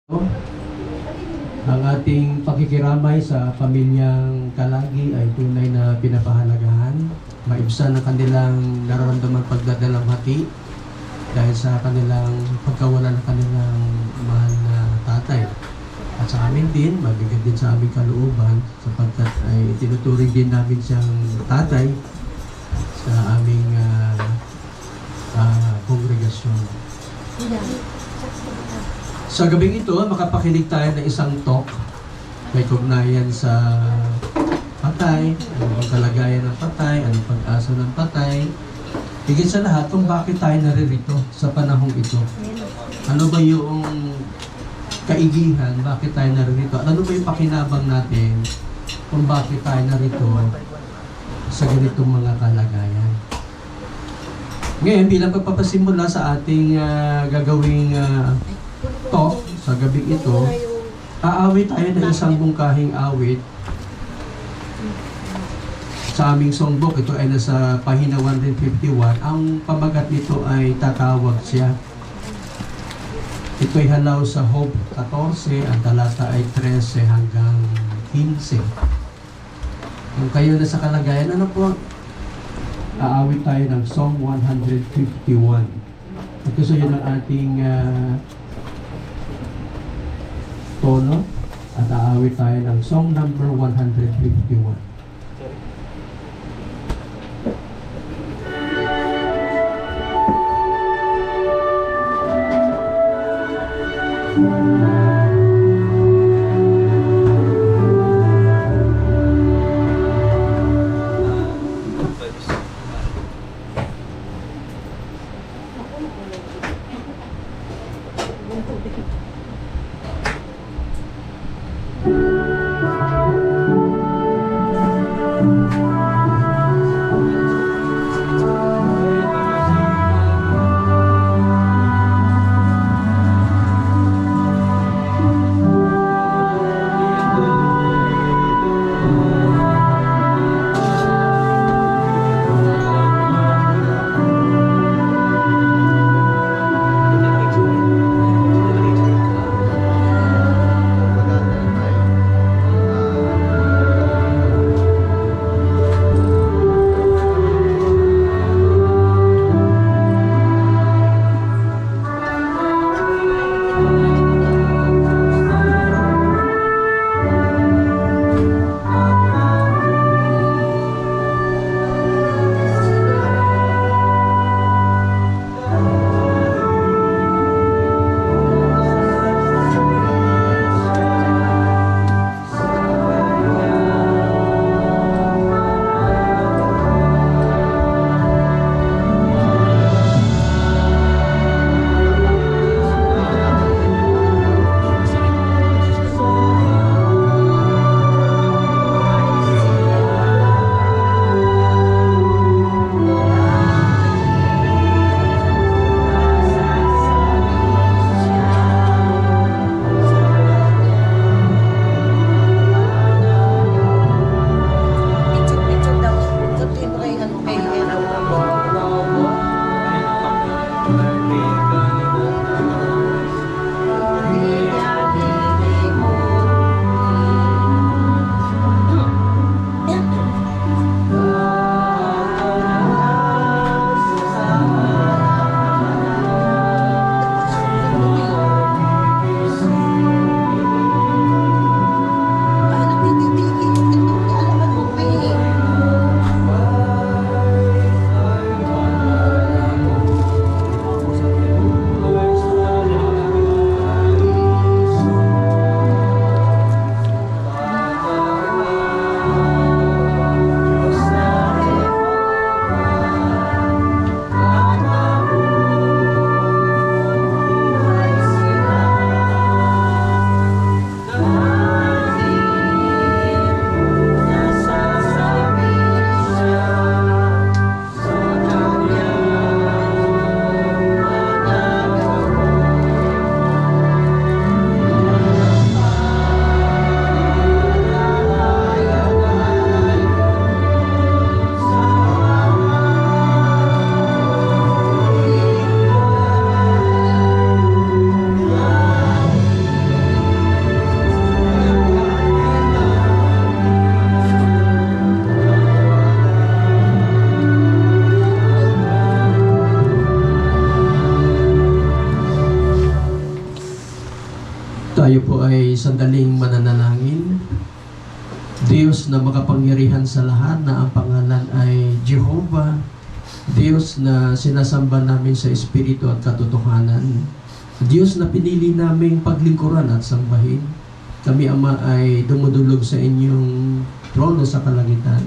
Ang ating pakikiramay sa pamilyang Kalagi ay tunay na pinapahalagahan. Maibsan ang kanilang nararamdaman pagdadalamhati dahil sa kanilang pagkawala ng kanilang mahal na tatay. At sa amin din, mabigat din sa aming kalooban sapagkat ay tinuturing din namin siyang tatay sa aming kongregasyon. Sa gabing ito, makapakinig tayo ng isang talk. May kugnayan sa patay, anong kalagayan ng patay, anong pag-asa ng patay. Higit sa lahat, kung bakit tayo naririto sa panahong ito. Ano ba yung kaigihan, bakit tayo naririto? At ano ba yung pakinabang natin kung bakit tayo narito sa ganitong mga kalagayan? Ngayon, bilang pagpapasimula sa ating gagawing talk sa gabing ito, aawit tayo ng isang bungkahing awit sa aming songbook. Ito ay nasa pahina 151. Ang pamagat nito ay Tatawag Siya. Ito ay halaw sa Hope 14, ang talata ay 13 hanggang 15. Kung kayo na sa kalagayan, ano po? Aawit tayo ng Song 151. At gusto yun ang ating tono at aawit tayo ng song number 151. Tayo po ay sandaling mananalangin. Diyos na makapangyarihan sa lahat, na ang pangalan ay Jehovah, Diyos na sinasamba namin sa Espiritu at katotohanan, Diyos na pinili naming paglingkuran at sambahin. Kami, Ama, ay dumudulog sa inyong trono sa kalangitan.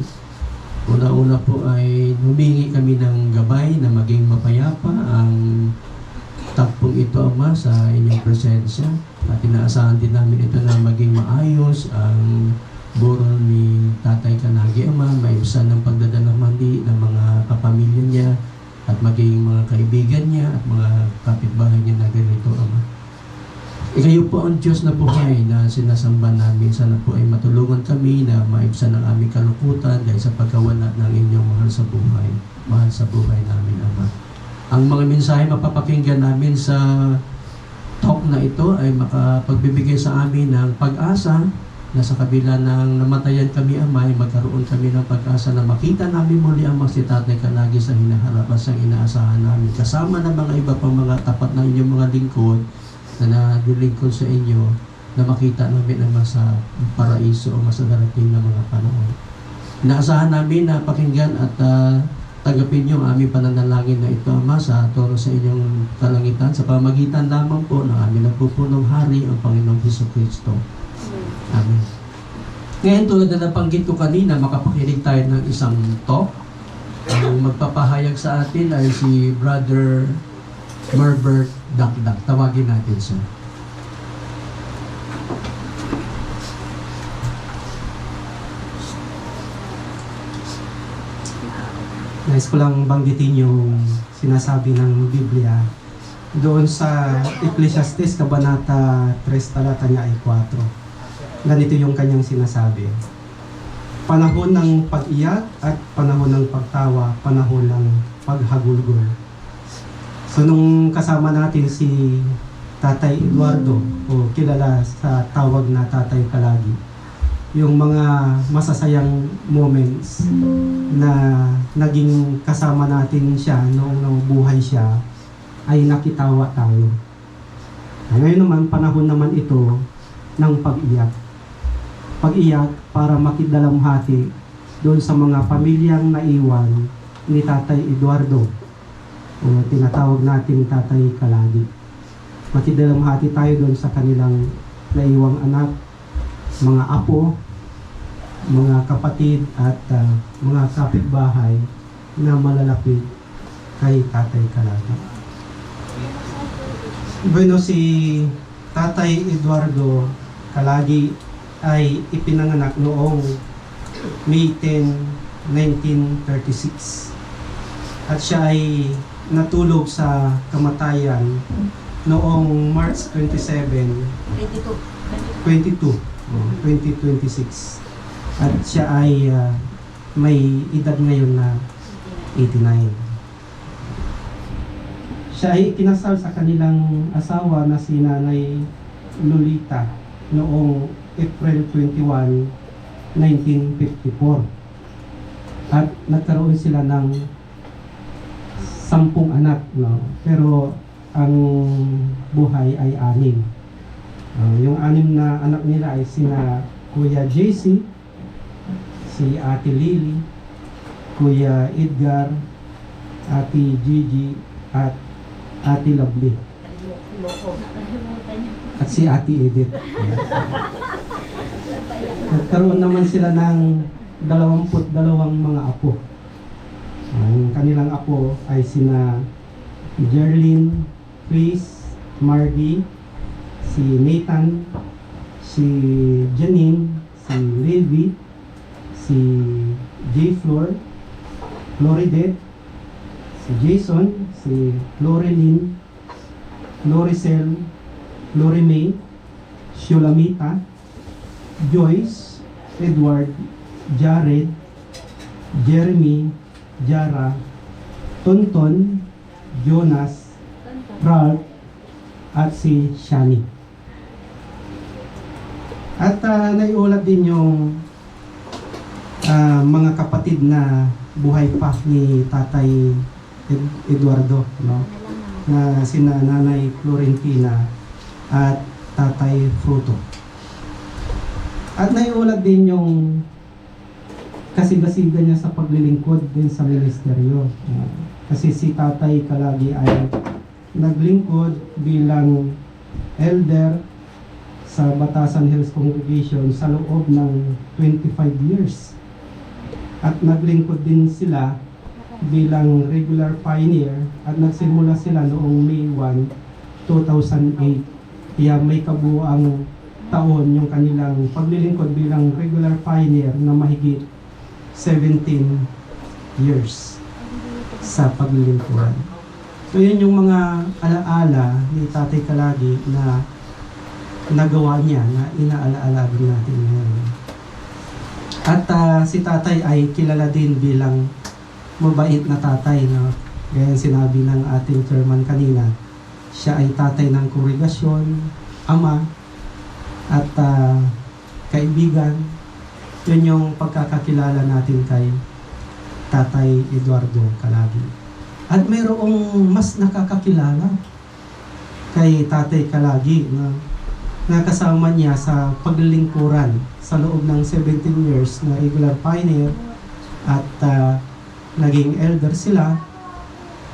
Una-una po ay humingi kami ng gabay na maging mapayapa ang takpong ito, Ama, sa inyong presensya. At inaasahan din namin ito na maging maayos ang burol ni Tatay Kanagi, Ama, maiusan ng pagdadalang mandi ng mga kapamilya niya at maging mga kaibigan niya at mga kapitbahay niya na ganito, Ama. Ikayo po ang Diyos na buhay na sinasamba namin. Sana po ay matulungan kami na maibsan ang aming kalungkutan dahil sa pagkawala ng inyong mahal sa buhay. Mahal sa buhay namin, Ama. Ang mga mensahe mapapakinggan namin sa talk na ito ay makapagbibigay sa amin ng pag-asa na sa kabila ng namatayan kami, Ama, ay magkaroon kami ng pag-asa na makita namin muli, Ama, si Tatay Kanagi sa hinaharap at sa inaasahan namin. Kasama ng mga iba pang mga tapat na inyong mga lingkod na nilingkod sa inyo, na makita namin, Ama, sa paraiso o sa darating na mga panahon. Inaasahan namin na pakinggan at tanggapin yung aming pananalangin na ito, Ama, sa toro sa inyong kalangitan, sa pamagitan lamang po ng aming nagpupunong Hari, ang Panginoong Jesucristo. Amen. Ngayon, tulad na nabanggit ko kanina, makapakinig tayo ng isang talk. Ang magpapahayag sa atin ay si Brother Merbert Dakdak. Tawagin natin siya. Nais ko lang banggitin yung sinasabi ng Biblia doon sa Ecclesiastes, Kabanata 3, talata niya ay 4. Ganito yung kanyang sinasabi: panahon ng pag-iyak at panahon ng pagtawa, panahon ng paghagulgol. So nung kasama natin si Tatay Eduardo, o kilala sa tawag na Tatay Kalagi, yung mga masasayang moments na naging kasama natin siya noong buhay siya, ay nakitawa tayo. Ngayon naman, panahon naman ito ng pag-iyak. Pag-iyak para makidalamhati doon sa mga pamilyang naiwan ni Tatay Eduardo, o tinatawag natin Tatay Kalagi. Makidalamhati tayo doon sa kanilang naiwang anak, mga apo, mga kapatid at mga kapitbahay na malalapit kay Tatay Kalagi. Bueno, si Tatay Eduardo Kalagi ay ipinanganak noong May 10, 1936. At siya ay natulog sa kamatayan noong March 27, 2026. At siya ay may edad ngayon na 89. Siya ay kinasal sa kanilang asawa na si Nanay Lolita noong April 21, 1954. At nagkaroon sila ng 10 anak, no? Pero ang buhay ay 6. Yung 6 na anak nila ay sina Kuya JC, si Ate Lily, Kuya Edgar, Ate Gigi, at Ate Lovely. At si Ate Edith. Nagkaroon naman sila ng 22 mga apo. Ang kanilang apo ay sina Jerlyn, Chris, Margie, si Nathan, si Janine, si Levi, si J. Flor, Floridette, si Jason, si Floreline, Floricel, Florimay, Shulamita, Joyce, Edward, Jared, Jeremy, Jara, Tonton, Jonas, Ralph, at si Shani. At naiulat din yung mga kapatid na buhay pa ni Tatay Eduardo, no? Na sina Nanay Florentina at Tatay Fruto. At naiulat din yung kasigasigan niya sa paglilingkod din sa ministeryo. Kasi si Tatay Kalagi ay naglingkod bilang elder sa Batasan Hills Congregation sa loob ng 25 years. At naglingkod din sila bilang regular pioneer at nagsimula sila noong May 1, 2008. Kaya may kabuuang taon yung kanilang paglilingkod bilang regular pioneer na mahigit 17 years sa paglilingkuran. So yun yung mga alaala ni Tatay Kalagi na nagawa niya, na inaalaala din natin ngayon. At si Tatay ay kilala din bilang mabait na tatay, no? Gaya sinabi ng ating chairman kanina, siya ay tatay ng kongregasyon, ama, at kaibigan. Yun yung pagkakakilala natin kay Tatay Eduardo Kalagi. At mayroong mas nakakakilala kay Tatay Kalagi na kasama niya sa paglilingkuran sa loob ng 17 years na regular pioneer at naging elder sila.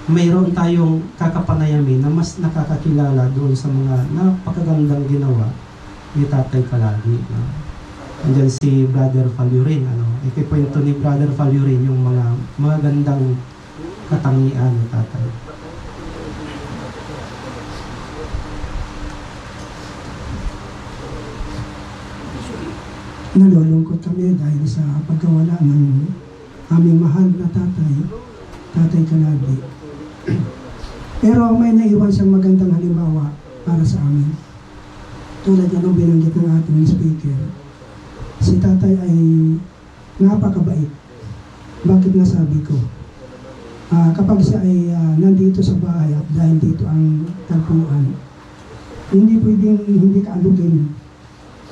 Mayroon tayong kakapanayamin na mas nakakakilala doon sa mga napakagandang ginawa ni Tatay Kalagi. Andyan si Brother Falurin. Ikikwento ni Brother Falurin yung mga gandang katangian ni Tatay. Nalulungkot kami dahil sa pagkawala ng aming mahal na tatay, Tatay Kalagi. Pero may naiwan siyang magandang halimbawa para sa amin. Tulad na nung binanggit ng ating speaker, si tatay ay napakabait. Bakit nasabi ko? Kapag siya ay nandito sa bahay at dahil dito ang tagpuan, hindi pwedeng hindi kaalugin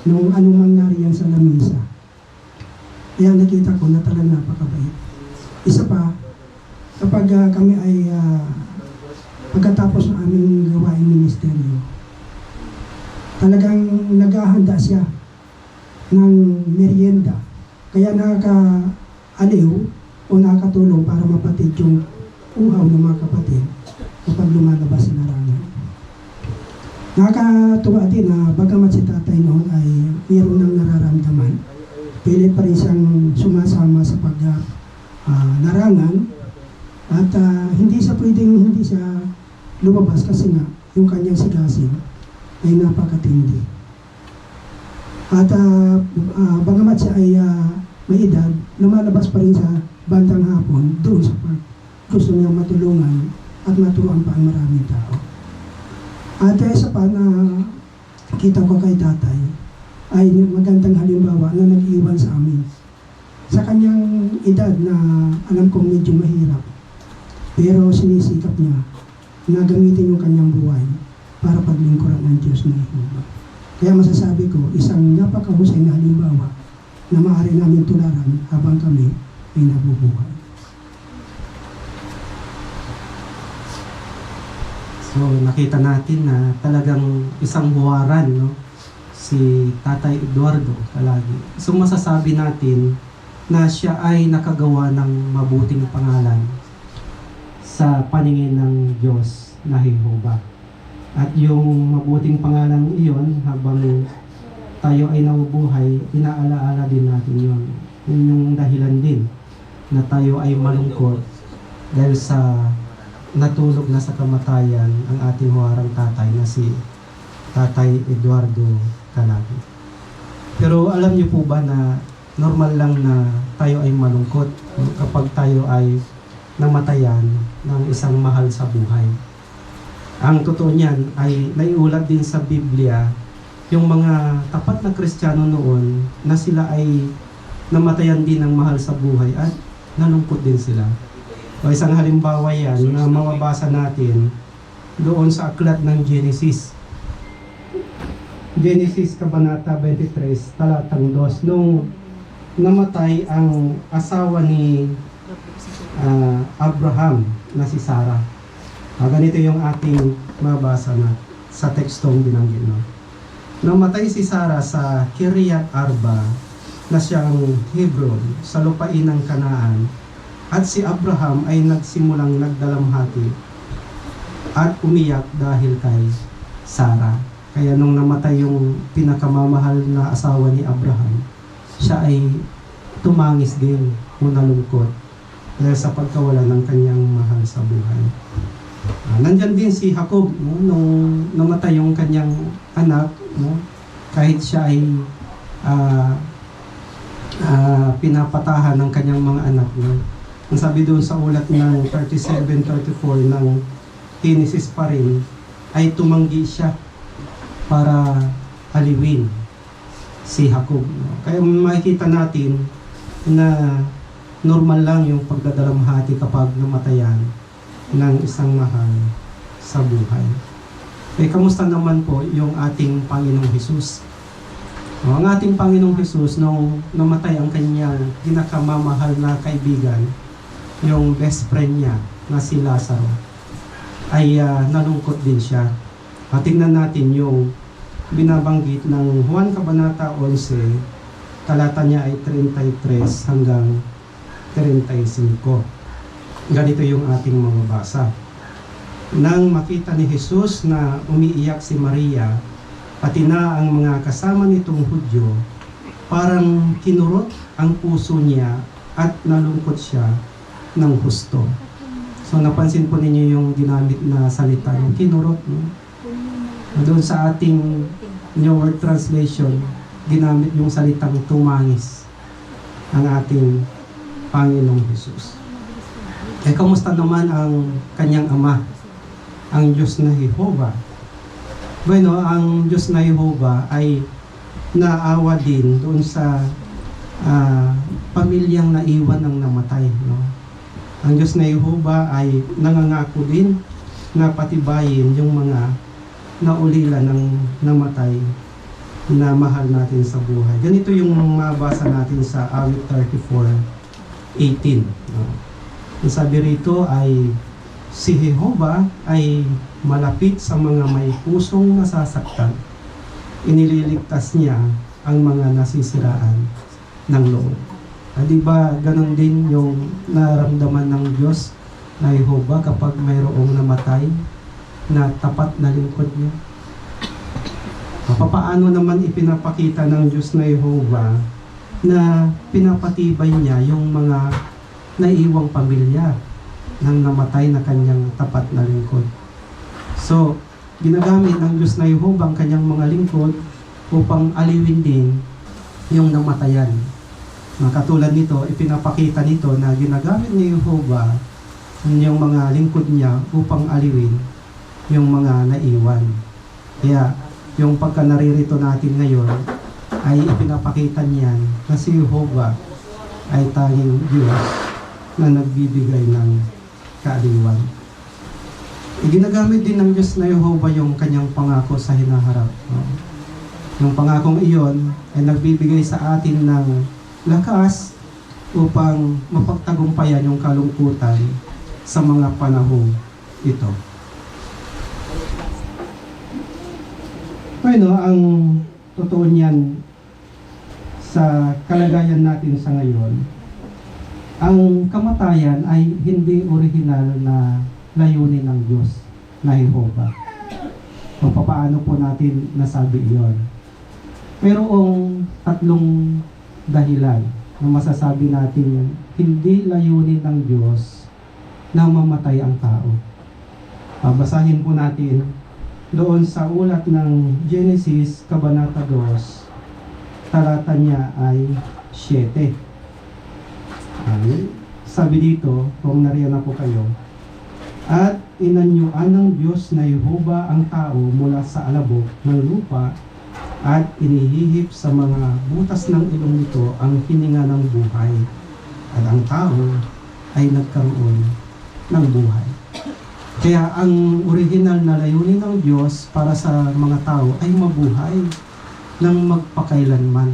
nung anumang nariyan sa lamisa. Kaya nakita ko na talagang napakabait. Isa pa, kapag kami ay pagkatapos ng aming gawain ministeryo, talagang naghahanda siya ng merienda. Kaya nakaka-aliw o nakakatulong para mapatid yung uhaw ng mga kapatid kapag lumalabas sa larangan. Nakakatuwa din na bagamat si tatay noon ay mayroon ng nararamdaman, pilit pa rin siyang sumasama sa larangan at hindi siya pwedeng hindi siya lumabas kasi nga yung kanyang sigasin ay napakatindi. At bagamat siya ay may edad, lumalabas pa rin sa bandang hapon doon sa park. Gusto niyang matulungan at maturuan pa ang maraming tao. At isa pa na kita ko kay tatay ay magandang halimbawa na nag-iwan sa amin. Sa kanyang edad na alam kong medyo mahirap, pero sinisikap niya na gamitin yung kanyang buhay para paglingkuran ng Diyos na Jehova. Kaya masasabi ko, isang napakahusay na halimbawa na maaari namin tularan habang kami ay nabubuhay. So nakita natin na talagang isang huwaran, no? Si Tatay Eduardo Kalagi. So masasabi natin na siya ay nakagawa ng mabuting pangalan sa paningin ng Diyos na Jehova. At yung mabuting pangalan iyon, habang tayo ay nabubuhay, inaalaala din natin yun. Yun yung dahilan din na tayo ay malungkot dahil sa natulog na sa kamatayan ang ating huwarang tatay na si Tatay Eduardo Kalagi. Pero alam niyo po ba na normal lang na tayo ay malungkot kapag tayo ay namatayan ng isang mahal sa buhay. Ang totoo niyan ay naiulat din sa Biblia yung mga tapat na Kristiyano noon na sila ay namatayan din ng mahal sa buhay at nalungkot din sila. O isang halimbawa yan na mababasa natin doon sa aklat ng Genesis. Genesis Kabanata 23, talatang 2. Nung namatay ang asawa ni Abraham na si Sarah. Ganito yung ating mabasa na sa tekstong binanggit. No? Namatay si Sarah sa Kiryat Arba na siyang Hebron sa lupain ng Kanaan, at si Abraham ay nagsimulang nagdalamhati at umiyak dahil kay Sarah. Kaya nung namatay yung pinakamamahal na asawa ni Abraham, siya ay tumangis din o nalungkot dahil sa pagkawala ng kanyang mahal sa buhay. Nandyan din si Jacob, no? Nung namatay yung kanyang anak, no? Kahit siya ay pinapatahan ng kanyang mga anak, no? Ang sabi doon sa ulat ng 37-34 ng Genesis pa rin, ay tumanggi siya para aliwin si Jacob, no? Kaya makikita natin na normal lang yung pagdadalamhati kapag namatayan ng isang mahal sa buhay. Eh, kamusta naman po yung ating Panginoong Hesus? Ang ating Panginoong Hesus, nung namatay ang kanyang pinakamamahal na kaibigan, yung best friend niya na si Lazaro, ay nalungkot din siya. Tingnan natin yung binabanggit ng Juan Kabanata 11, talata niya ay 33 hanggang 35. Ganito yung ating mababasa. Nang makita ni Jesus na umiiyak si Maria, pati na ang mga kasama nitong Hudyo, parang kinurot ang puso niya at nalungkot siya ng husto. So napansin po ninyo yung ginamit na salita, yung kinurot, no? Doon sa ating New Word Translation, ginamit yung salitang tumangis ang ating Panginoong Hesus. Eh, kamusta naman ang kanyang ama, ang Diyos na Jehovah? Bueno, ang Diyos na Jehovah ay naawa din doon sa pamilyang naiwan ng namatay, no? Ang Diyos na Jehovah ay nangangako din na patibayin yung mga naulila ng namatay na mahal natin sa buhay. Ganito yung mabasa natin sa awit 34:18. No? Ang sabi rito ay, si Jehovah ay malapit sa mga may pusong nasasaktan. Inililigtas niya ang mga nasisiraan ng loob. Diba ganun din yung naramdaman ng Diyos na Jehovah kapag mayroong namatay na tapat na lingkod niya? Papaano naman ipinapakita ng Diyos na Jehovah na pinapatibay niya yung mga naiiwang pamilya ng namatay na kanyang tapat na lingkod? So, ginagamit ng Diyos na Jehovah ang kanyang mga lingkod upang aliwin din yung namatayan. Katulad nito, ipinapakita nito na ginagamit ni Jehovah yung mga lingkod niya upang aliwin yung mga naiwan. Kaya, yung pagka naririto natin ngayon, ay ipinapakita niyan na si Jehovah ay tanging Diyos na nagbibigay ng kaaliwan. Ginagamit din ng Diyos na Jehovah yung kanyang pangako sa hinaharap. No? Yung pangakong iyon ay nagbibigay sa atin ng lakas upang mapagtagumpayan yung kalungkutan sa mga panahong ito. Bueno, ang totoo niyan sa kalagayan natin sa ngayon, ang kamatayan ay hindi orihinal na layunin ng Diyos na Jehovah. Kung paano po natin nasabi iyon. Pero ang tatlong dahilan na masasabi natin hindi layunin ng Diyos na mamatay ang tao. Basahin po natin doon sa ulat ng Genesis, Kabanata 2, talata niya ay 7. Sabi dito, kung nariyan na po kayo, at inanyuan ng Diyos na Jehovah ang tao mula sa alabok ng lupa at inihihip sa mga butas ng ilong nito ang hininga ng buhay. At ang tao ay nagkaroon ng buhay. Kaya ang original na layunin ng Diyos para sa mga tao ay mabuhay ng magpakailanman.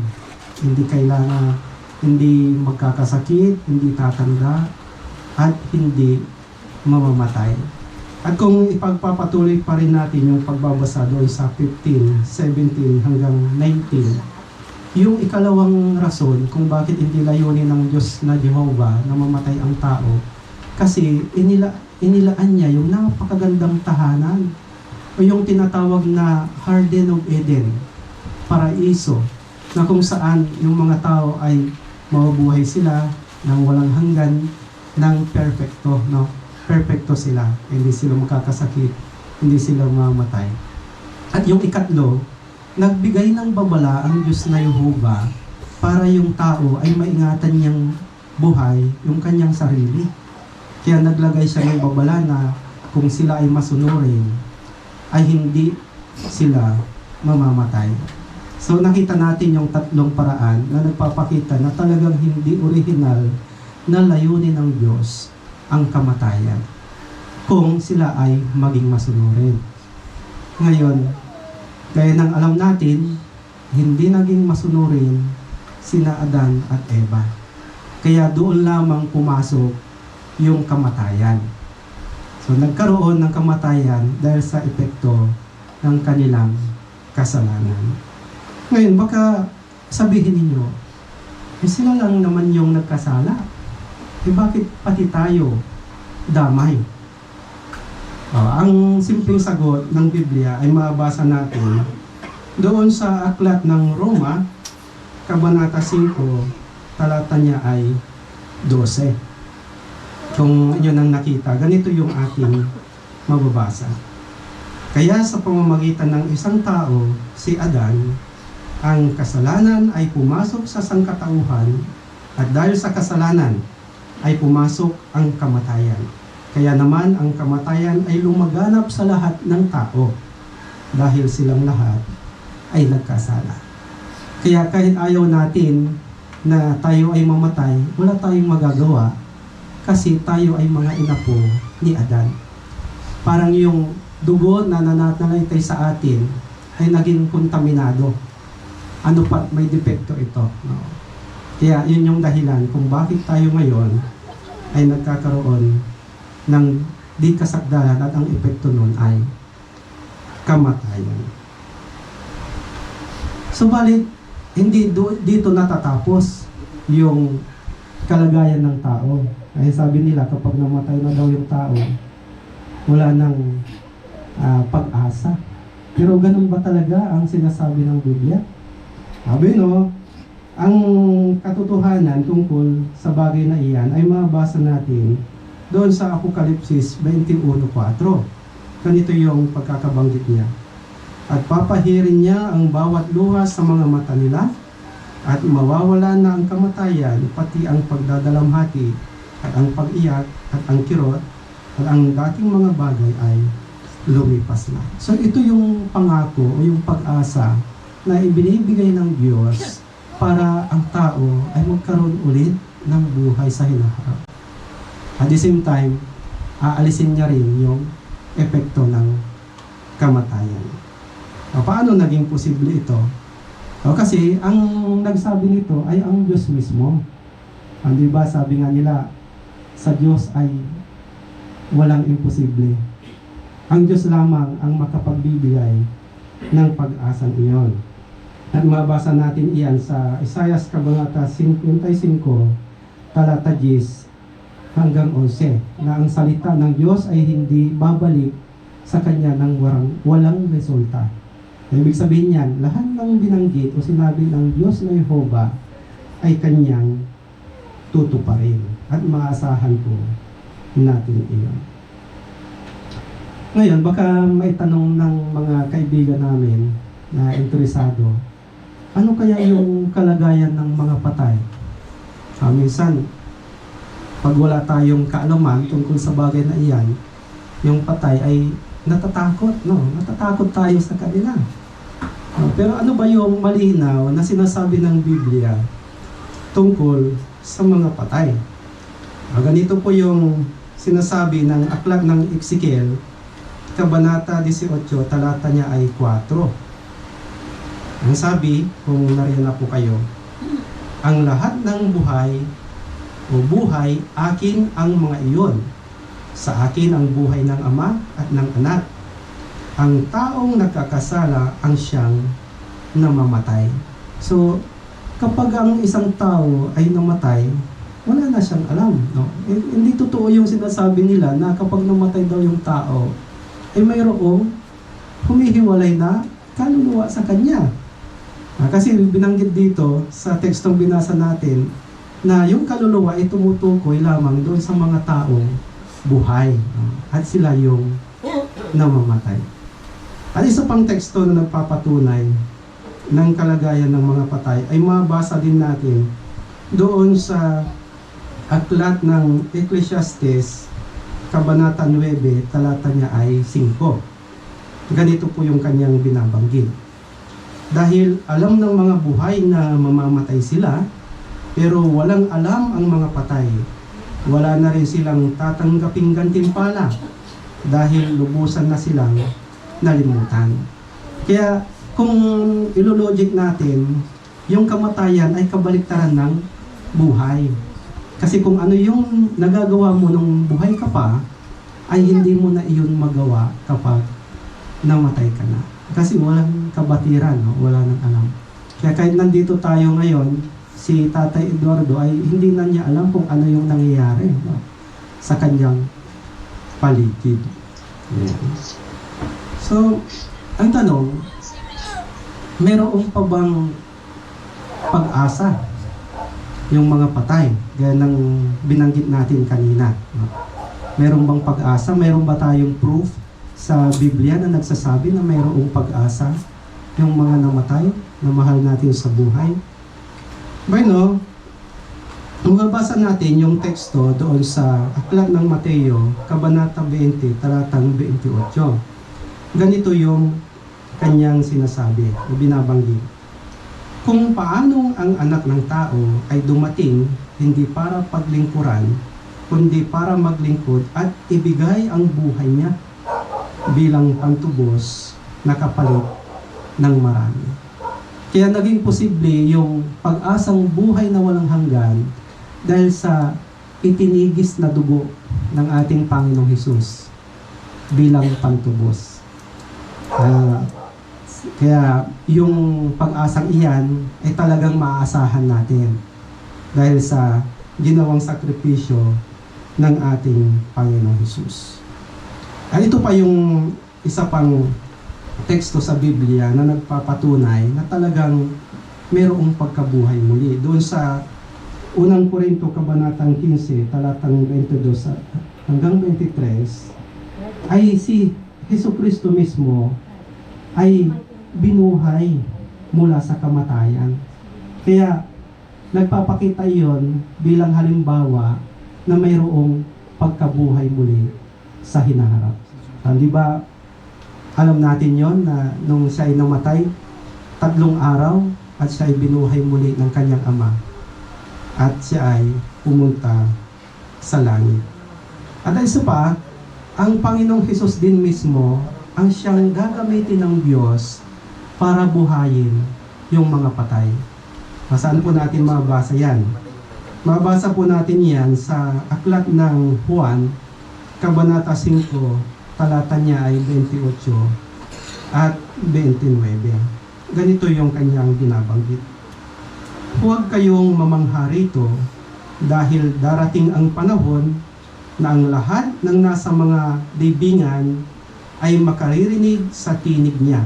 Hindi kailangan, hindi magkakasakit, hindi tatanda, at hindi mamamatay. At kung ipagpapatuloy pa rin natin yung pagbabasa doon sa 15, 17 hanggang 19, yung ikalawang rason kung bakit hindi layunin ng Diyos na Jehovah na mamatay ang tao, kasi inilaan niya yung napakagandang tahanan o yung tinatawag na Garden of Eden, paraiso, na kung saan yung mga tao ay mabubuhay sila ng walang hanggan, ng perfecto, no? Perfecto sila, hindi sila makakasakit, hindi sila mamamatay. At yung ikatlo, nagbigay ng babala ang Diyos na Jehovah para yung tao ay maingatan niyang buhay yung kanyang sarili. Kaya naglagay siya ng babala na kung sila ay masunurin, ay hindi sila mamamatay. So nakita natin yung tatlong paraan na nagpapakita na talagang hindi original na layunin ng Diyos ang kamatayan kung sila ay maging masunurin. Ngayon, gaya ng alam natin, hindi naging masunurin sina Adan at Eva. Kaya doon lamang pumasok yung kamatayan. So nagkaroon ng kamatayan dahil sa epekto ng kanilang kasalanan. Ngayon, baka sabihin ninyo, sila lang naman yung nagkasala. Bakit pati tayo damay? Ang simpleng sagot ng Biblia ay mabasa natin doon sa aklat ng Roma, Kabanata 5, talata niya ay 12. Kung inyo nang nakita, ganito yung ating mababasa. Kaya sa pamamagitan ng isang tao, si Adan, ang kasalanan ay pumasok sa sangkatauhan at dahil sa kasalanan ay pumasok ang kamatayan. Kaya naman ang kamatayan ay lumaganap sa lahat ng tao dahil silang lahat ay nagkasala. Kaya kahit ayaw natin na tayo ay mamatay, wala tayong magagawa kasi tayo ay mga inapo ni Adan. Parang yung dugo na nananalaytay sa atin ay naging kontaminado. Ano pa, may depekto ito. No? Kaya yun yung dahilan kung bakit tayo ngayon ay nagkakaroon ng di kasagdalan at ang epekto nun ay kamatayan. Subalit, hindi dito natatapos yung kalagayan ng tao. Ay sabi nila kapag namatay na daw yung tao, wala nang pag-asa. Pero ganun ba talaga ang sinasabi ng Biblia? Sabi ang katotohanan tungkol sa bagay na iyan ay mabasa natin doon sa Apokalipsis 21:4. Ganito yung pagkakabanggit niya. At papahirin niya ang bawat luha sa mga mata nila at mawawala na ang kamatayan, pati ang pagdadalamhati at ang pag-iyak at ang kirot at ang dating mga bagay ay lumipas na. So ito yung pangako o yung pag-asa na ibinibigay ng Diyos para ang tao ay magkaroon ulit ng buhay sa hinaharap. At the same time, aalisin niya rin yung epekto ng kamatayan. Paano naging posible ito? Kasi ang nagsabi nito ay ang Diyos mismo. Diba, sabi nga nila, sa Diyos ay walang imposible. Ang Diyos lamang ang makapagbibigay ng pag-asang iyon. At mabasa natin iyan sa Isaiah Kabanata 55, talata 10 hanggang 11, na ang salita ng Diyos ay hindi babalik sa Kanya ng walang resulta. Ibig sabihin niyan, lahat ng binanggit o sinabi ng Diyos na Jehovah ay Kanyang tutuparin. At maasahan po natin iyon. Ngayon, baka may tanong ng mga kaibigan namin na interesado, ano kaya yung kalagayan ng mga patay? Minsan, pag wala tayong kaalaman tungkol sa bagay na iyan, yung patay ay natatakot, no? Natatakot tayo sa kanila. Pero ano ba yung malinaw na sinasabi ng Biblia tungkol sa mga patay? Ganito po yung sinasabi ng aklat ng Ezekiel, Kabanata 18, talata niya ay 4. Ang sabi, kung nariyan na po kayo, ang lahat ng buhay o buhay, akin ang mga iyon. Sa akin ang buhay ng Ama at ng Anak. Ang taong nagkakasala ang siyang namamatay. So, kapag ang isang tao ay namatay, wala na siyang alam. No? Hindi totoo yung sinasabi nila na kapag namatay daw yung tao, mayroong humihiwalay na kaluluwa sa kanya. Kasi binanggit dito sa tekstong binasa natin na yung kaluluwa ay tumutukoy lamang doon sa mga taong buhay. At sila yung namamatay. At isa pang teksto na nagpapatunay ng kalagayan ng mga patay ay mabasa din natin doon sa aklat ng Ecclesiastes, Kabanata 9, talata niya ay 5. Ganito po yung kanyang binabanggit. Dahil alam ng mga buhay na mamamatay sila, pero walang alam ang mga patay. Wala na rin silang tatanggaping gantimpala dahil lubusan na silang nalimutan. Kaya kung ilologic natin, yung kamatayan ay kabaliktaran ng buhay. Kasi kung ano yung nagagawa mo nung buhay ka pa, ay hindi mo na iyon magawa kapag namatay ka na. Kasi walang kabatiran, no? Wala nang alam. Kaya kahit nandito tayo ngayon, si Tatay Eduardo ay hindi na niya alam kung ano yung nangyayari, no? Sa kanyang paligid. Yeah. So, ang tanong, meron pa bang pag-asa yung mga patay, gaya ng binanggit natin kanina? No? Meron bang pag-asa? Meron ba tayong proof sa Biblia na nagsasabi na mayroong pag-asa yung mga namatay na mahal natin sa buhay? Bueno, mababasa natin yung teksto doon sa aklat ng Mateo, Kabanata 20, talatang 28. Ganito yung kanyang sinasabi o binabanggit. Kung paanong ang anak ng tao ay dumating hindi para paglingkuran, kundi para maglingkod at ibigay ang buhay niya bilang pantubos na kapalit ng marami. Kaya naging posible yung pag-asang buhay na walang hanggan dahil sa itinigis na dugo ng ating Panginoong Hesus bilang pantubos. Kaya yung pag-asang iyan ay talagang maaasahan natin dahil sa ginawang sakripisyo ng ating Panginoong Hesus. At ito pa yung isa pang teksto sa Biblia na nagpapatunay na talagang mayroong pagkabuhay muli. Doon sa unang Korinto, Kabanatang 15, talatang 22 hanggang 23, ay si Jesucristo mismo ay binuhay mula sa kamatayan. Kaya nagpapakita iyon bilang halimbawa na mayroong pagkabuhay muli sa hinaharap. Di ba alam natin yon na nung siya ay namatay, 3 araw at siya ay binuhay muli ng kanyang ama at siya ay pumunta sa langit. At isa pa, ang Panginoong Hesus din mismo ang siyang gagamitin ng Diyos para buhayin yung mga patay. Saan po natin mabasa yan? Mabasa po natin yan sa aklat ng Juan, Kabanata 5, talata niya ay 28 at 29. Ganito yung kanyang binabanggit. Huwag kayong mamangha rito dahil darating ang panahon na ang lahat ng nasa mga libingan ay makaririnig sa tinig niya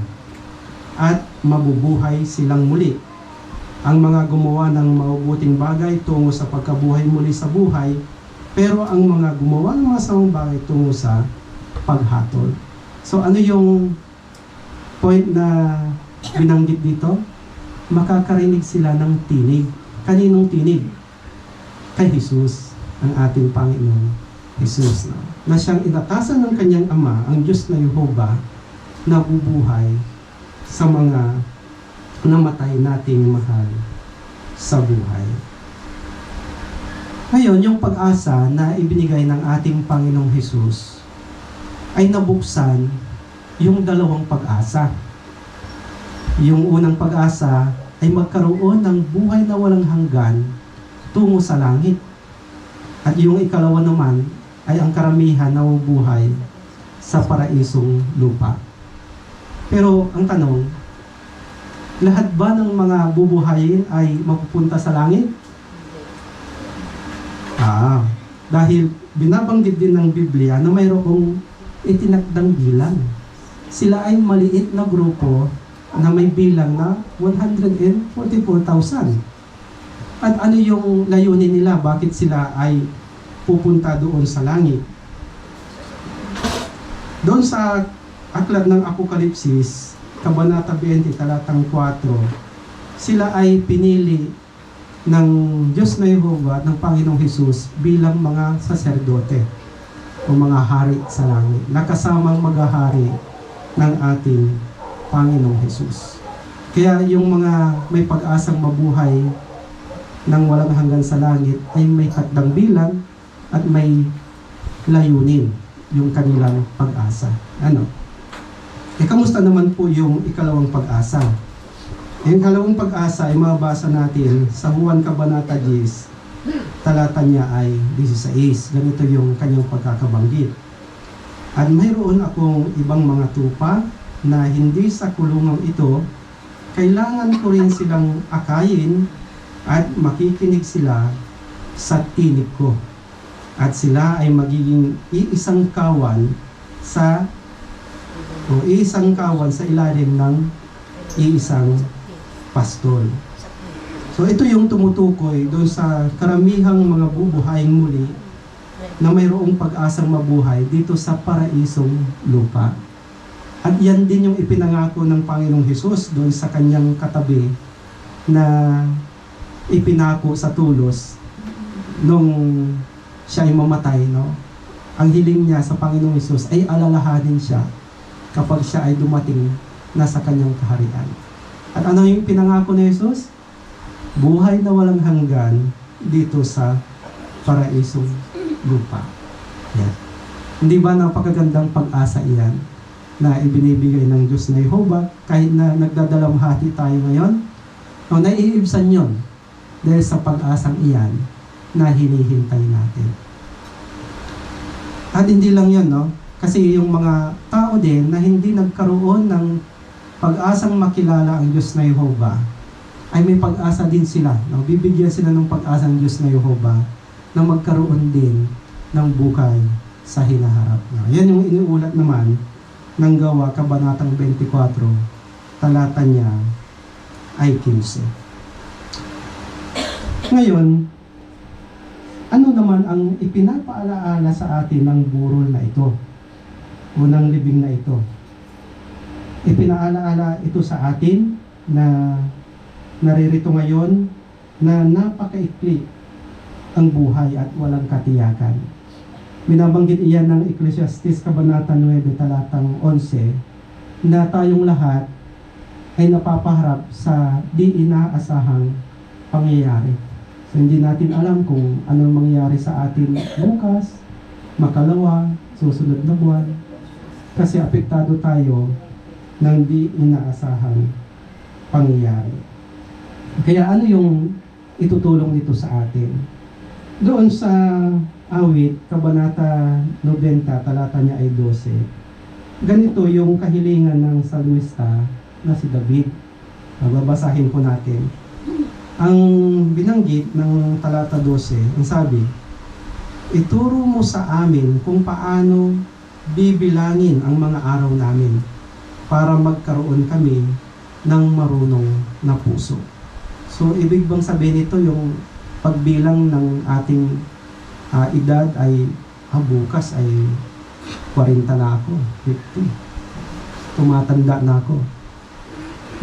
at mabubuhay silang muli. Ang mga gumawa ng mabubuting bagay tungo sa pagkabuhay muli sa buhay, pero ang mga gumawa ng masamang bagay tungo sa paghatol. So ano yung point na binanggit dito? Makakarinig sila ng tinig. Kaninong tinig? Kay Jesus, ang ating Panginoon Jesus, na siyang inatasan ng kanyang Ama, ang Diyos na Yehova, na bubuhay sa mga namatay nating mahal sa buhay. Ngayon, yung pag-asa na ibinigay ng ating Panginoong Hesus ay nabuksan yung dalawang pag-asa. Yung unang pag-asa ay magkaroon ng buhay na walang hanggan tungo sa langit. At yung ikalawa naman ay ang karamihan nabubuhay sa paraisong lupa. Pero ang tanong, lahat ba ng mga bubuhayin ay mapupunta sa langit? Dahil binabanggit din ng Biblia na mayroong itinakdang bilang. Sila ay maliit na grupo na may bilang na 144,000. At ano yung layunin nila? Bakit sila ay pupunta doon sa langit? Doon sa aklat ng Apokalipsis, Kabanata 20, talatang 4, sila ay pinili ng Diyos na Yehova at ng Panginoong Hesus bilang mga saserdote o mga hari sa langit, nakasamang maghahari ng ating Panginoong Hesus. Kaya yung mga may pag-asang mabuhay ng walang hanggan sa langit ay may takdang bilang at may layunin yung kanilang pag-asa. Kamusta naman po yung ikalawang pag-asa? Yung ikalawang pag-asa ay mabasa natin sa Juan Kabanata 10, talata niya ay 16. Ganito yung kanyang pagkakabanggit. At mayroon akong ibang mga tupa na hindi sa kulungang ito, kailangan ko rin silang akayin at makikinig sila sa tinig ko. At sila ay magiging iisang kawan sa ilalim ng iisang pastol. So ito yung tumutukoy doon sa karamihang mga bubuhayin muli na mayroong pag-asang mabuhay dito sa paraisong lupa. At yan din yung ipinangako ng Panginoong Hesus doon sa kanyang katabi na ipinako sa tulos nung siya ay mamatay, no? Ang hiling niya sa Panginoong Hesus ay alalahanin siya kapag siya ay dumating na sa kanyang kaharian. At ano yung pinangako ni Hesus? Buhay na walang hanggan dito sa paraisong lupa. Yan. Hindi ba napakagandang pag-asa iyan na ibinibigay ng Diyos na Yehova kahit na nagdadalamhati tayo ngayon? No, naiibsan yon dahil sa pag-asang iyan na hinihintay natin. At hindi lang yun, no? Kasi yung mga tao din na hindi nagkaroon ng pag-asang makilala ang Diyos na Yehova, ay may pag-asa din sila. No? Bibigyan sila ng pag-asa ng Diyos na Yehova na magkaroon din ng buhay sa hinaharap. No? Yan yung iniulat naman ng Gawa, Kabanatang 24, talata niya ay 15. Ngayon, ano naman ang ipinapaalaala sa atin ng burol na ito? Unang libing na ito. Ipinaalaala ito sa atin na naririto ngayon na napakaikli ang buhay at walang katiyakan. Binabanggit iyan ng Ecclesiastes Kabanata 9, talatang 11, na tayong lahat ay napapaharap sa di inaasahang pangyayari. So, hindi natin alam kung anong mangyayari sa atin bukas, makalawa, susunod na buwan, kasi apektado tayo ng di inaasahang pangyayari. Kaya ano yung itutulong nito sa atin? Doon sa Awit, Kabanata 90, talata niya ay 12. Ganito yung kahilingan ng salmista na si David. Babasahin po natin. Ang binanggit ng talata 12, ang sabi, ituro mo sa amin kung paano bibilangin ang mga araw namin para magkaroon kami ng marunong na puso. So, ibig bang sabihin nito yung pagbilang ng ating edad ay bukas ay 40 na ako, 50. Tumatanda na ako.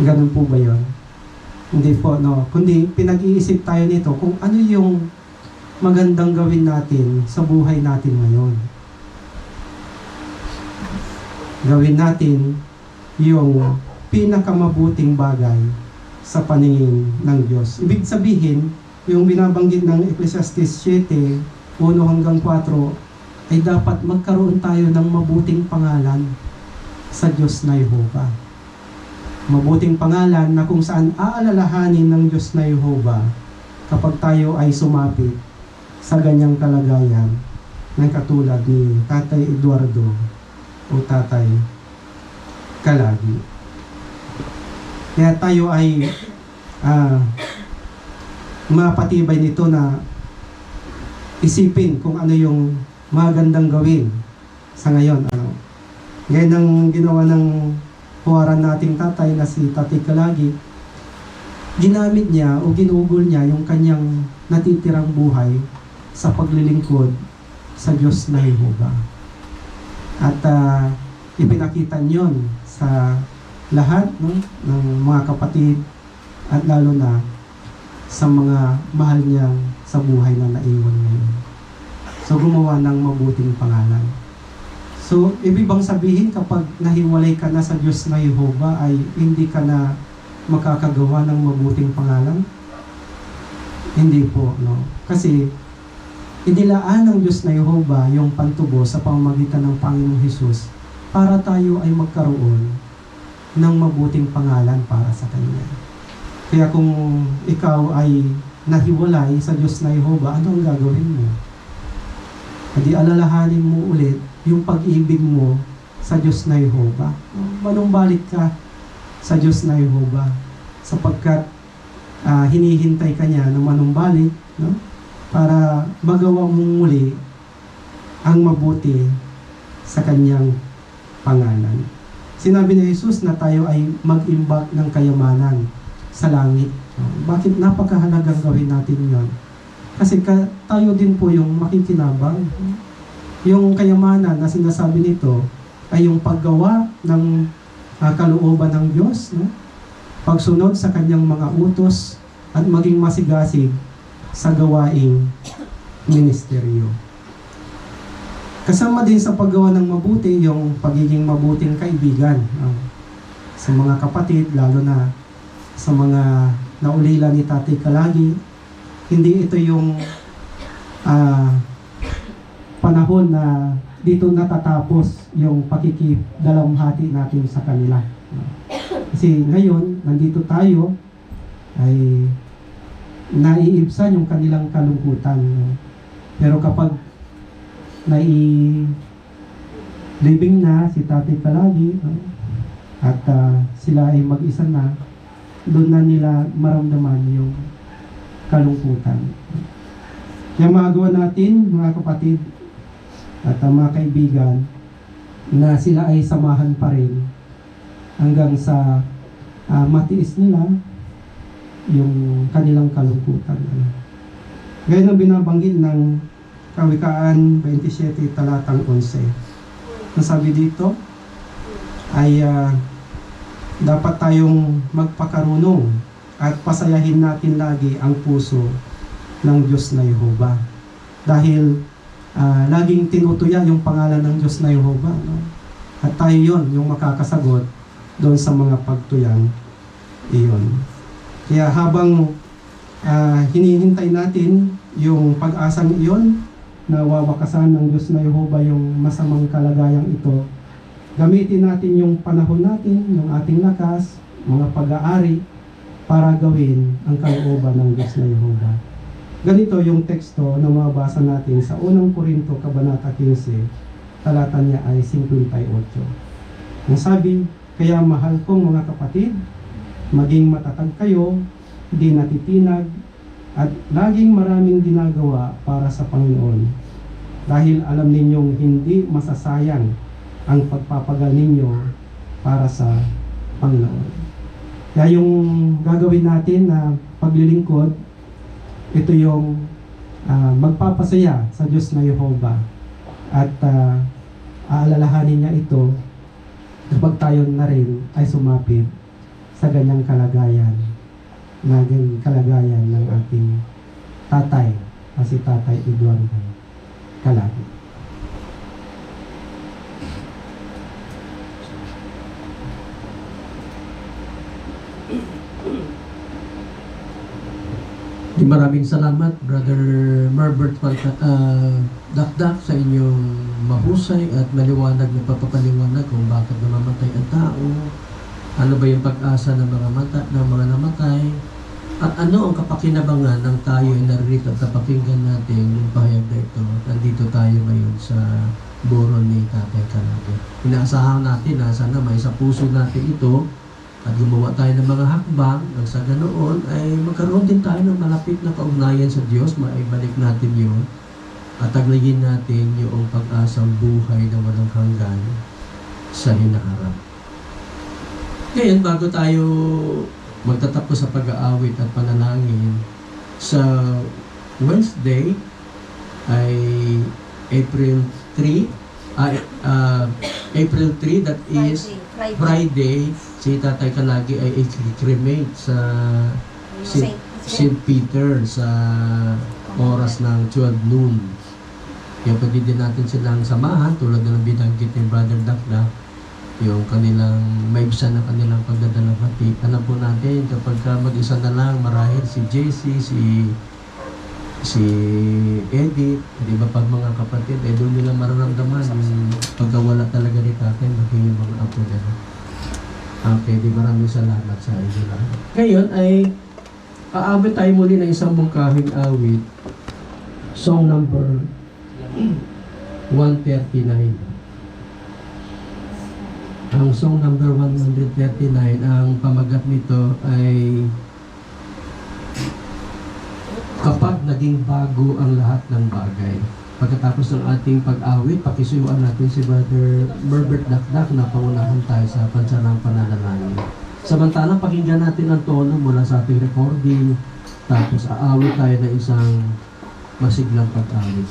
Ganun po ba yun? Hindi po, no. Kundi pinag-iisip tayo nito kung ano yung magandang gawin natin sa buhay natin ngayon. Gawin natin yung pinakamabuting bagay sa paningin ng Diyos. Ibig sabihin, yung binabanggit ng Ecclesiastes 7, 1 hanggang 4, ay dapat magkaroon tayo ng mabuting pangalan sa Diyos na Yehova. Mabuting pangalan na kung saan aalalahanin ng Diyos na Yehova kapag tayo ay sumapit sa ganyang kalagayan ng katulad ni Tatay Eduardo o Tatay Kalagi. Kaya tayo ay mapatibay nito na isipin kung ano yung magandang gawin sa ngayon. Ngayon ang ginawa ng huwaran nating tatay na si Tatay Kalagi, ginamit niya o ginugol niya yung kanyang natitirang buhay sa paglilingkod sa Diyos na Jehovah. At ipinakita niyon sa lahat ng mga kapatid at lalo na sa mga mahal niyang sa buhay na naiwan ngayon. So gumawa ng mabuting pangalan. So ibig bang sabihin kapag nahiwalay ka na sa Diyos na Jehovah ay hindi ka na makakagawa ng mabuting pangalan? Hindi po, no? Kasi inilaan ng Diyos na Jehovah yung pantubo sa pamamagitan ng Panginoong Hesus para tayo ay magkaroon ng mabuting pangalan para sa Kanya. Kaya kung ikaw ay nahiwalay sa Diyos na Jehovah, ano ang gagawin mo? Hindi alalahanin mo ulit yung pag-ibig mo sa Diyos na Jehovah. Manumbalik ka sa Diyos na Jehovah sapagkat hinihintay ka niya na manumbalik, no? Para magawa mong muli ang mabuti sa kanyang pangalan. Sinabi ni Jesus na tayo ay mag-imbak ng kayamanan sa langit. Bakit napakahalagang gawin natin yon? Kasi tayo din po yung makikinabang. Yung kayamanan na sinasabi nito ay yung paggawa ng kalooban ng Diyos, no? Pagsunod sa kanyang mga utos at maging masigasig sa gawaing ministeryo. Kasama din sa paggawa ng mabuti yung pagiging mabuting kaibigan sa mga kapatid, lalo na sa mga naulila ni Tatay Kalagi. Hindi ito yung panahon na dito natatapos yung pakikidalamhati natin sa kanila. Kasi ngayon, nandito tayo ay naiibsan yung kanilang kalungkutan. Pero kapag nai-living na si Tatay Kalagi at sila ay mag-isa na, doon na nila maramdaman yung kalungkutan. Kaya magawa natin, mga kapatid at mga kaibigan, na sila ay samahan pa rin hanggang sa matiis nila yung kanilang kalungkutan. Ngayon ang binabanggit ng Kawikaan 27 talatang 11. Nasabi dito ay dapat tayong magpakarunong at pasayahin natin lagi ang puso ng Diyos na Jehovah. Dahil laging tinutuya yung pangalan ng Diyos na Jehovah. No? At tayo yon yung makakasagot doon sa mga pagtuyang iyon. Kaya habang hinihintay natin yung pag-asang iyon na wawakasan ng Diyos na Jehovah yung masamang kalagayang ito, gamitin natin yung panahon natin, yung ating lakas, mga pag-aari para gawin ang kalooban ng Diyos na Jehovah. Ganito yung teksto na mabasa natin sa unang Korinto, Kabanata 15, talata niya ay 58. Ang sabi, kaya mahal kong mga kapatid, maging matatag kayo, hindi natitinag, at laging maraming ginagawa para sa Panginoon. Dahil alam ninyong hindi masasayang ang pagpapagal ninyo para sa Panginoon. Kaya yung gagawin natin na paglilingkod, ito yung magpapasaya sa Diyos na Jehovah. At aalalahanin niya ito kapag tayo na rin ay sumapit sa ganyang kalagayan, naging kalagayan ng ating tatay, si Tatay Eduardo Kalagi. Maraming salamat, Brother Marbert Dakdak, sa inyong mahusay at maliwanag na papapaliwanag kung bakit namamatay ang tao, ano ba yung pag-asa ng mga namatay, At ano ang kapakinabangan ng tayo ay naririto at napakinggan natin yung pahayag na ito. Nandito tayo ngayon sa buro ni Tatay Kalagi. Inaasahan natin na sana may sa puso natin ito at gumawa tayo ng mga hakbang nang sa ganoon ay magkaroon din tayo ng malapit na kaugnayan sa Diyos, maibalik natin yun at taglayin natin yung pag-asang buhay na walang hanggan sa hinaharap. Ngayon, bago tayo magtatapos sa pag-aawit at panalangin, sa Wednesday ay April 3, that is Friday, si Tatay Kalagi ay i-cremate sa St. Peter sa oras ng 12 noon. Kaya pwede din natin silang samahan tulad ng binanggit ni Brother Dakda, yung kanilang maibsan na kanilang pagdadalang hati. Alam po natin kapag mag-isa na lang, marahil si JC, si Edith, di ba pag mga kapatid, doon nila mararamdaman yung pagkawala talaga ni tatay, maging yung mga apo nila. Okay, di maraming salamat sa inyo lahat. Ngayon ay aawit tayo muli ng isang mungkahing awit, song number 139. Ang song number 139, ang pamagat nito ay kapag naging bago ang lahat ng bagay. Pagkatapos ng ating pag-awit, pakisuyuan natin si Brother Herbert Dakdak na pangunahan tayo sa pansarang pananalangin. Samantalang pakinggan natin ang tono mula sa ating recording, tapos aawit tayo ng isang masiglang pag-awit.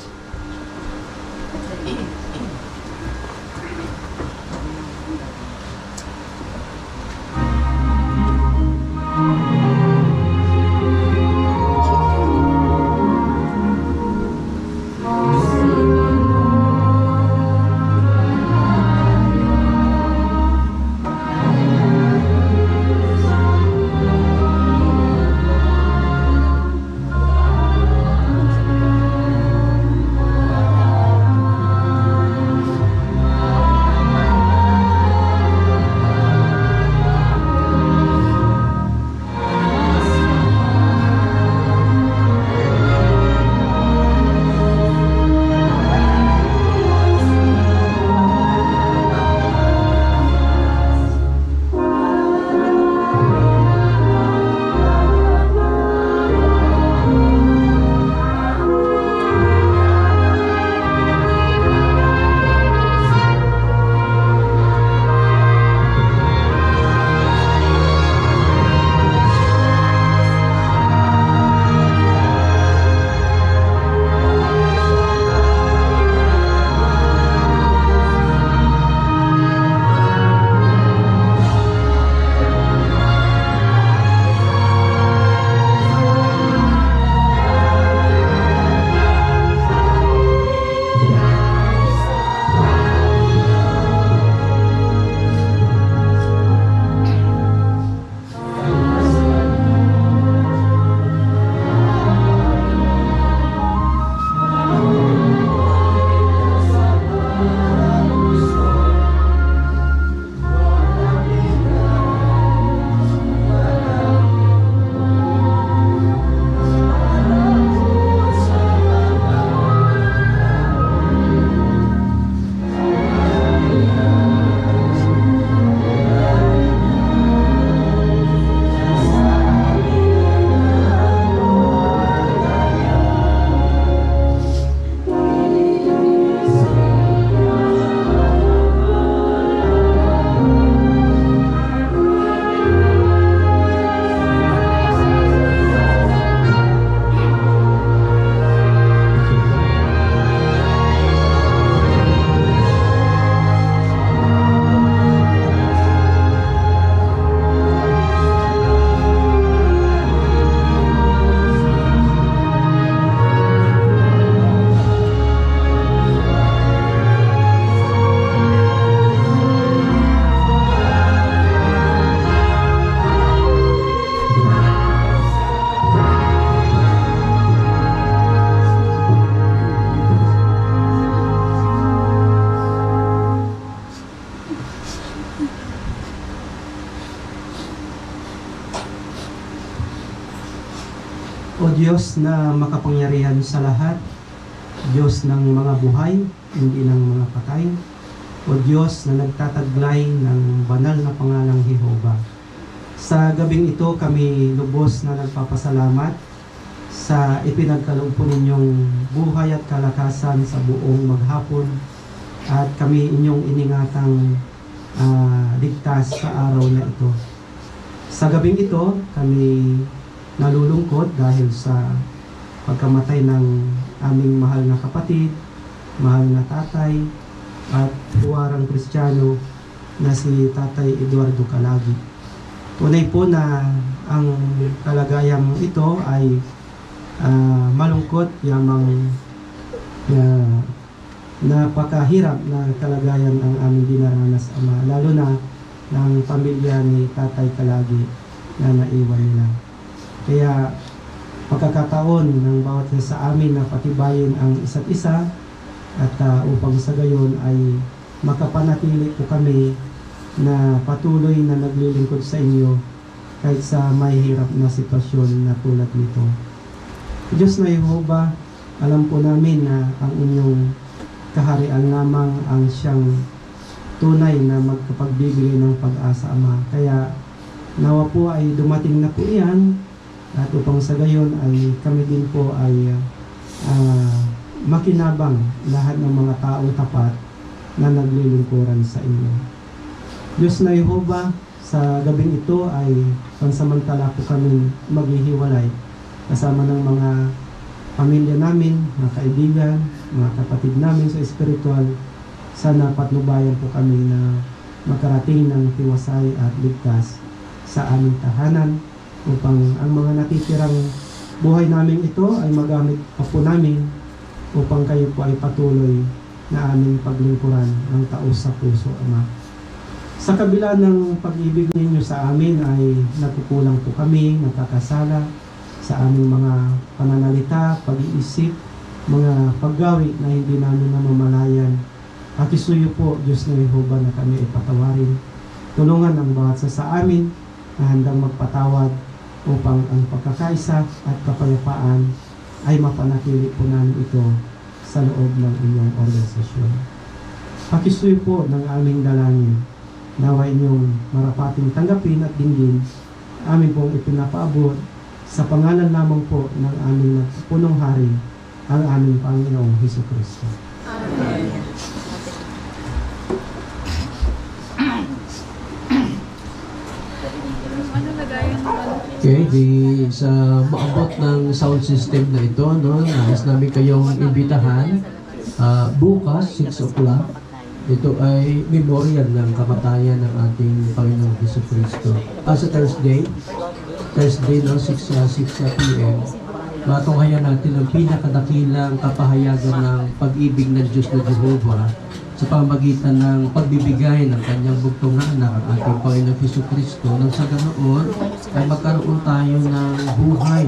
O Diyos na makapangyarihan sa lahat, Diyos ng mga buhay, hindi ng mga patay, o Diyos na nagtataglay ng banal na pangalang Jehova. Sa gabing ito kami lubos na nagpapasalamat sa ipinagkaloob po ninyong buhay at kalakasan sa buong maghapon, at kami inyong iningatang ligtas sa araw na ito. Sa gabing ito, kami nalulungkot dahil sa pagkamatay ng aming mahal na kapatid, mahal na tatay, at huwarang Kristiyano na si Tatay Eduardo Calagi. Tunay po na ang kalagayang ito ay malungkot, yamang napakahirap na kalagayan ang aming dinaranas, Ama, lalo na ng pamilya ni Tatay Calagi na naiwan nila. Kaya pagkakataon ng bawat isa sa amin na patibayin ang isa't isa, at upang sa gayon ay makapanatili po kami na patuloy na naglilingkod sa inyo kahit sa may hirap na sitwasyon na tulad nito. Diyos na Jehova, alam po namin na ang inyong kaharian lamang ang siyang tunay na magkapagbibigay ng pag-asa, Ama. Kaya nawa po ay dumating na po iyan, at upang sa gayon ay kami din po ay makinabang lahat ng mga tao tapat na naglilingkuran sa inyo. Diyos na Jehova, sa gabing ito ay pansamantala po kami maghihiwalay kasama ng mga pamilya namin, mga kaibigan, mga kapatid namin sa espiritual. Sana patnubayan po kami na makarating ng tiwasay at ligtas sa aming tahanan, upang ang mga natitirang buhay namin ito ay magamit pa po namin upang kayo po ay patuloy na aming paglingkuran ng taos sa puso, Ama. Sa kabila ng pag-ibig ninyo sa amin ay nagkukulang po kami, nagkakasala sa aming mga pananalita, pag-iisip, mga paggawi na hindi namin namamalayan. At isuyo po, Diyos na Jehova, na kami ay patawarin. Tulungan ang bawat sa amin na handang magpatawad upang ang pagkakaisa at kapayapaan ay mapanatili po namin ito sa loob ng inyong organisasyon. Pakisuyo po ng aming dalangin, nawa inyong marapating tanggapin at dinggin amin pong ipinapaabot sa pangalan lamang po ng aming nagpunong hari, ang aming Panginoong Hesukristo. Amen. Okay, sa maabot ng sound system na ito, no, nais namin kayong imbitahan bukas, 6 o'clock. Ito ay memorial ng kamatayan ng ating Panginoong Jesucristo. Sa Thursday, no, 6 p.m. Matunghayan natin ang pinakadakilang kapahayagan ng pag-ibig ng Diyos na Jehovah sa pamagitan ng pagbibigay ng kanyang bugtong na anak, ang ating Panginoong Jesucristo, nang sa ganoon ay magkaroon tayo ng buhay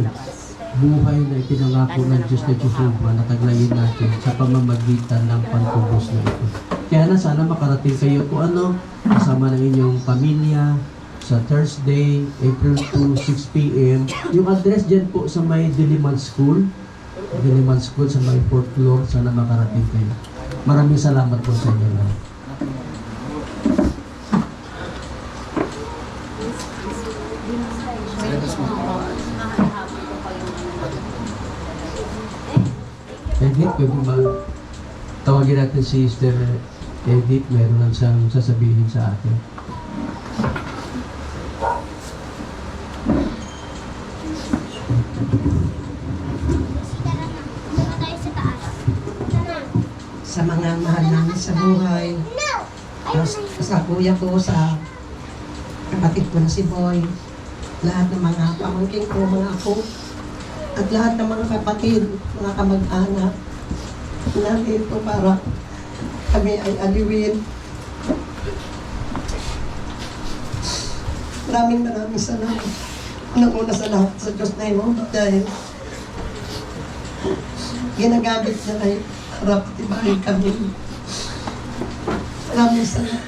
na ipinangako ng Diyos na Jehovah na taglayin natin sa pamamagitan ng pantubos na ito. Kaya na sana makarating kayo kung ano, kasama ng inyong pamilya sa Thursday, April 2, 6 p.m. Yung address dyan po sa may Diliman School sa may 4th floor, sana makarating kayo. Maraming salamat po sa inyo lahat. Edith, pwede ba tawagin natin si Sister Edith, meron lang siyang sasabihin sa atin. Sa mga mahal namin sa buhay, sa kuya ko, sa kapatid ko na si Boy, lahat ng mga pamangking ko, mga apo, at lahat ng mga kapatid, mga kamag-anak, nandito para kami ay aliwin. Maraming salamat. Unang-una sa lahat sa Diyos na yun, dahil ginagamit niya ay para patibayin kami. Maraming salamat.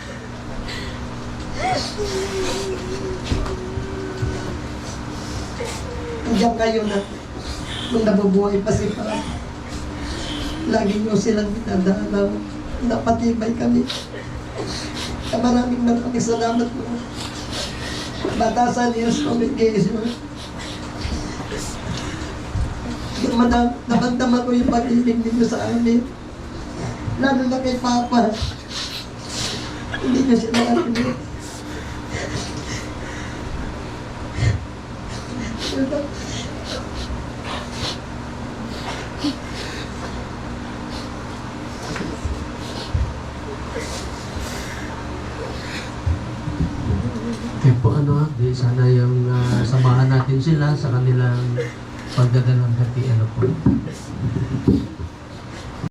Nandiyan kayo na Kung nabubuhay pa si Papa, lagi nyo silang dinadalaw. Napatibay kami. Maraming salamat po. Batasan niyo sa congregation. Nabandaman ko yung pag-ibig ninyo sa amin. Lalo na kay Papa. Hindi niyo sila narinig. Kaya po di sana yung samahan natin sila sa kanilang pagdadalang hati, po.